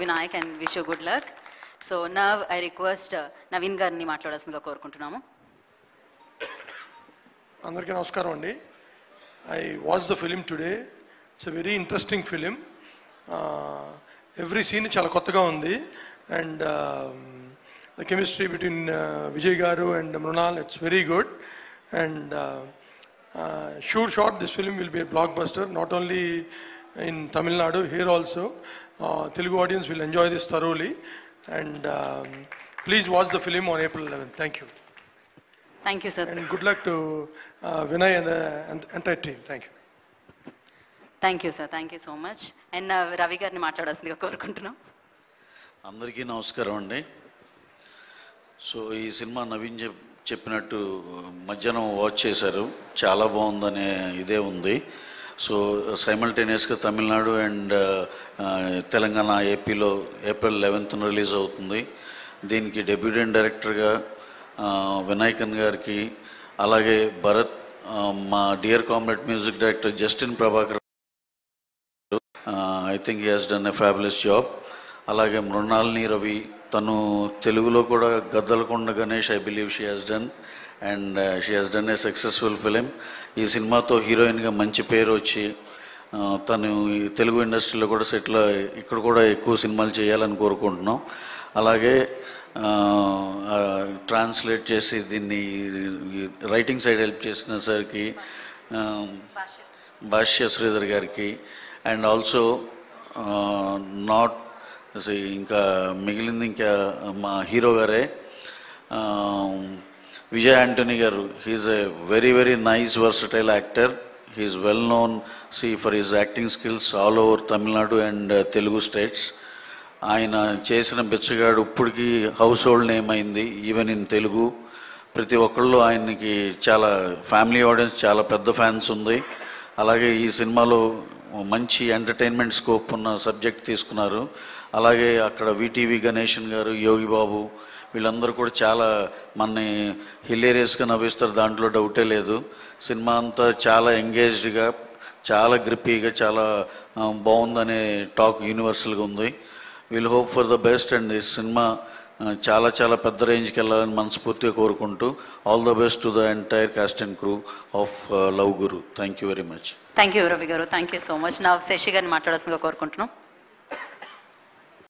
Vinayak and wish you good luck. So now I request Naveen Garni మాట్లాడాల్సిందిగా కోరుకుంటున్నాము. అందరికీ నమస్కారం అండి. I watched the film today. It's a very interesting film. Every scene చాలా కొత్తగా ఉంది and the chemistry between Vijay Garu and Mrunal, it's very good and sure shot this film will be a blockbuster not only in Tamil Nadu, here also Telugu audience will enjoy this thoroughly and please watch the film on April 11th. Thank you. Thank you, sir. And good luck to Vinay and the entire team. Thank you. Thank you, sir. Thank you so much. And Ravi గారిని మాట్లాడాల్సిందిగా కోరుకుంటున్నాం. అందరికీ నమస్కారం అండి. So ఈ cinema Naveen చెప్పినట్టు మధ్యాహ్నం watch చేశారు, చాలా బాగుందనే ఇదే ఉంది. సో సైమల్టేనియస్గా తమిళనాడు అండ్ తెలంగాణ ఏపీలో ఏప్రిల్ 11th రిలీజ్ అవుతుంది. దీనికి డెబ్యూటెంట్ డైరెక్టర్గా వినాయకన్ గారికి, అలాగే భరత్, మా dear comrade music director Justin Prabhakar, I think he has done a fabulous job. అలాగే మృణాలిని రవి, తను తెలుగులో కూడా Gaddalakonda Ganesh I believe she has done and she has done a successful film. ఈ సినిమాతో హీరోయిన్గా మంచి పేరు వచ్చి తను ఈ తెలుగు ఇండస్ట్రీలో కూడా సెటిల్, ఇక్కడ కూడా ఎక్కువ సినిమాలు చేయాలని కోరుకుంటున్నాం. అలాగే ట్రాన్స్లేట్ చేసి దీన్ని రైటింగ్ సైడ్ హెల్ప్ చేసిన సార్కి, భాష్య శ్రీధర్ గారికి అండ్ ఆల్సో నాట్ ఇంకా మిగిలింది ఇంకా మా హీరో గారే విజయ్ యాంటనీ గారు. He's a very very nice versatile actor. He's well known for his acting skills all over Tamil Nadu and Telugu states. ఆయన చేసిన బిచ్చగాడు ఇప్పటికీ హౌస్ హోల్డ్ నేమ్ అయింది ఈవెన్ ఇన్ తెలుగు. ప్రతి ఒక్కళ్ళు ఆయనకి చాలా ఫ్యామిలీ ఆడియన్స్ చాలా పెద్ద ఫ్యాన్స్ ఉంది. అలాగే ఈ సినిమాలో మంచి ఎంటర్టైన్మెంట్ స్కోప్ ఉన్న సబ్జెక్ట్ తీసుకున్నారు. అలాగే అక్కడ విటీవీ గణేషన్ గారు, యోగి బాబు వీళ్ళందరూ కూడా చాలా మనని హిలేరియస్గా నవ్విస్తారు, దాంట్లో డౌటే లేదు. సినిమా అంతా చాలా ఎంగేజ్డ్గా, చాలా గ్రిప్పీగా, చాలా బాగుందనే టాక్ యూనివర్సల్గా ఉంది. Will hope for the best and ఈ సినిమా చాలా చాలా పెద్ద రేంజ్కి వెళ్ళాలని మనస్ఫూర్తిగా కోరుకుంటూ all the best to the entire cast and crew of Love Guru. Thank you very much. Thank you Ravi garu. Thank you so much. నా శశి గారిని మాట్లాడాల్సిందిగా కోరుకుంటున్నాం.